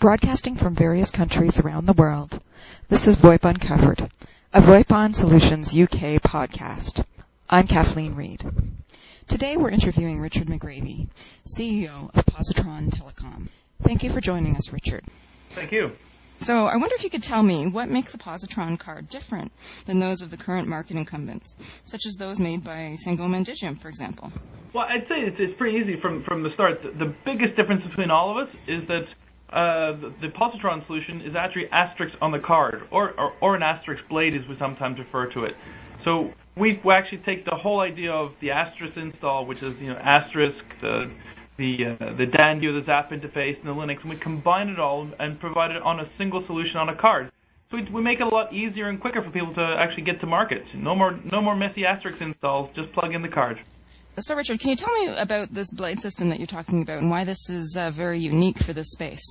Broadcasting from various countries around the world, this is VoIP Uncovered, a VoIPon Solutions UK podcast. I'm Kathleen Reed. Today we're interviewing Richard McGravie, CEO of Positron Telecom. Thank you for joining us, Richard. Thank you. So I wonder if you could tell me what makes a Positron card different than those of the current market incumbents, such as those made by Sangoma and Digium, for example. Well, I'd say it's pretty easy from the start. The biggest difference between all of us is that the Positron solution is actually asterisk on the card, or an asterisk blade as we sometimes refer to it. So we actually take the whole idea of the asterisk install, which is asterisk, the Dandio, the Zap interface, and the Linux, and we combine it all and provide it on a single solution on a card. So we make it a lot easier and quicker for people to actually get to market. No more messy asterisk installs. Just plug in the card. So, Richard, can you tell me about this blade system that you're talking about and why this is very unique for this space?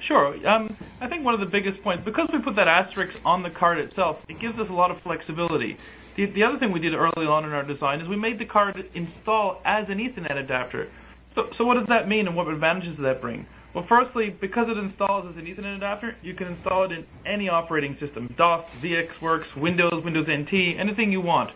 Sure. I think one of the biggest points, because we put that asterisk on the card itself, it gives us a lot of flexibility. The other thing we did early on in our design is we made the card install as an Ethernet adapter. So what does that mean and what advantages does that bring? Well, firstly, because it installs as an Ethernet adapter, you can install it in any operating system, DOS, VxWorks, Windows, Windows NT, anything you want.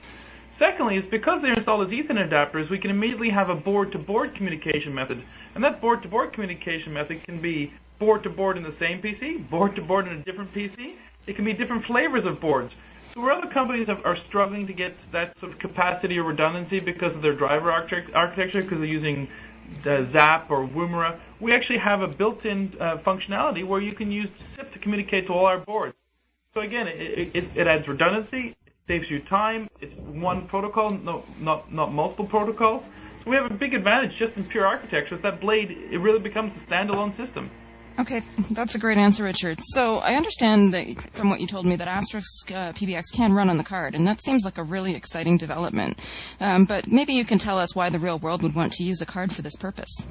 Secondly, is because they're installed as Ethernet adapters, we can immediately have a board-to-board communication method. And that board-to-board communication method can be board-to-board in the same PC, board-to-board in a different PC. It can be different flavors of boards. So where other companies are struggling to get that sort of capacity or redundancy because of their driver architecture, because they're using Zap or Woomera, we actually have a built-in functionality where you can use SIP to communicate to all our boards. So again, it adds redundancy. Saves you time. It's one protocol, not multiple protocols. So we have a big advantage just in pure architecture. That blade, it really becomes a standalone system. Okay, that's a great answer, Richard. So I understand that from what you told me that Asterisk PBX can run on the card, and that seems like a really exciting development. But maybe you can tell us why the real world would want to use a card for this purpose.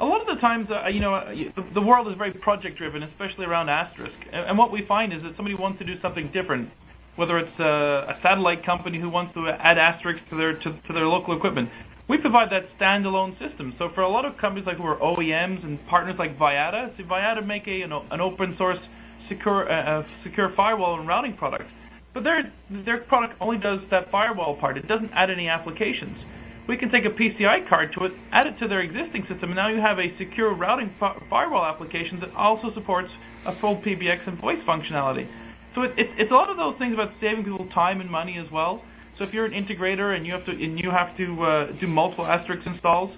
A lot of the times, the world is very project-driven, especially around Asterisk. And what we find is that somebody wants to do something different. Whether it's a satellite company who wants to add asterisks to their local equipment. We provide that standalone system. So for a lot of companies like who are OEMs and partners like Viata, Viata make an open source secure firewall and routing product. But their product only does that firewall part. It doesn't add any applications. We can take a PCI card to it, add it to their existing system, and now you have a secure routing firewall application that also supports a full PBX and voice functionality. So it's a lot of those things about saving people time and money as well. So if you're an integrator and you have to do multiple asterisk installs,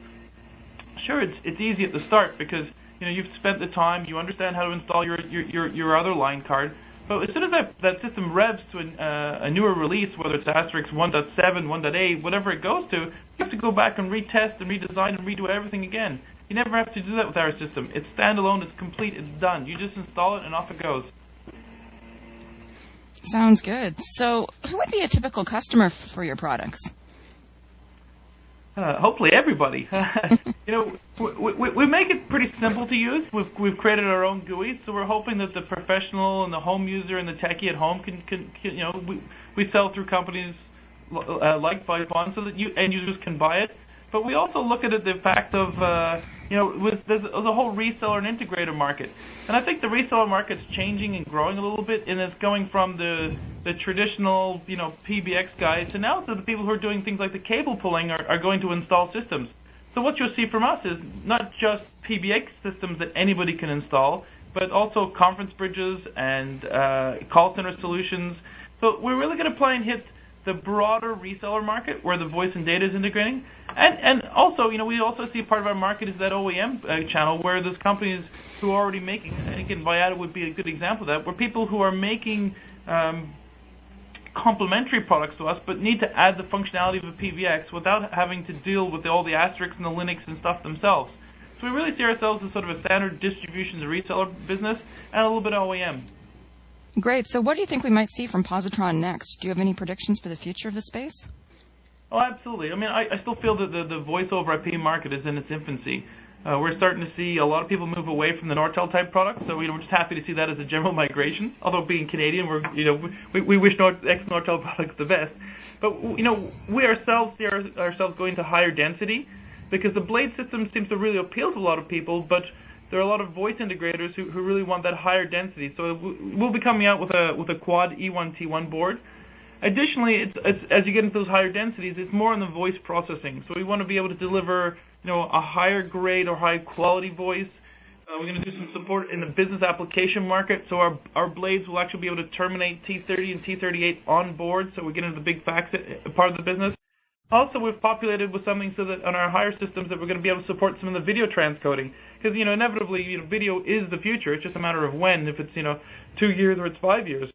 sure, it's easy at the start because you've spent the time, you understand how to install your other line card. But as soon as that system revs to a newer release, whether it's asterisk 1.7, 1.8, whatever it goes to, you have to go back and retest and redesign and redo everything again. You never have to do that with our system. It's standalone, it's complete, it's done. You just install it and off it goes. Sounds good. So who would be a typical customer for your products? Hopefully everybody. We make it pretty simple to use. We've created our own GUI, so we're hoping that the professional and the home user and the techie at home can we sell through companies like VoiPon so that end users can buy it. But we also look at the fact of, there's a whole reseller and integrator market. And I think the reseller market's changing and growing a little bit, and it's going from the traditional, PBX guys to now to the people who are doing things like the cable pulling are going to install systems. So what you'll see from us is not just PBX systems that anybody can install, but also conference bridges and call center solutions. So we're really going to try and hit the broader reseller market where the voice and data is integrating. And also, we also see part of our market is that OEM channel where there's companies who are already making, again, Viata would be a good example of that, where people who are making complementary products to us but need to add the functionality of a PBX without having to deal with all the asterisks and the Linux and stuff themselves. So we really see ourselves as sort of a standard distribution and reseller business and a little bit of OEM. Great. So what do you think we might see from Positron next? Do you have any predictions for the future of the space? Oh, absolutely. I mean, I still feel that the voice over IP market is in its infancy. We're starting to see a lot of people move away from the Nortel type products, so we're just happy to see that as a general migration. Although being Canadian, we wish ex-Nortel products the best. But we ourselves see ourselves going to higher density because the blade system seems to really appeal to a lot of people, but there are a lot of voice integrators who really want that higher density. So we'll be coming out with a quad E1T1 board. Additionally, it's as you get into those higher densities, it's more on the voice processing. So we want to be able to deliver, a higher grade or high quality voice. We're going to do some support in the business application market. So our blades will actually be able to terminate T30 and T38 on board. So we get into the big fax part of the business. Also, we've populated with something so that on our higher systems that we're going to be able to support some of the video transcoding. Because, inevitably, video is the future. It's just a matter of when, if it's, 2 years or it's 5 years.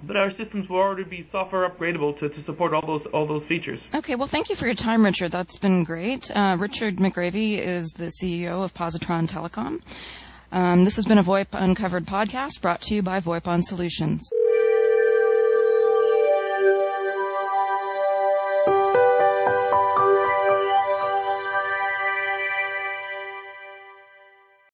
But our systems will already be software upgradable to support all those features. Okay, well, thank you for your time, Richard. That's been great. Richard McGravie is the CEO of Positron Telecom. This has been a VoIP Uncovered podcast brought to you by VoIPon Solutions.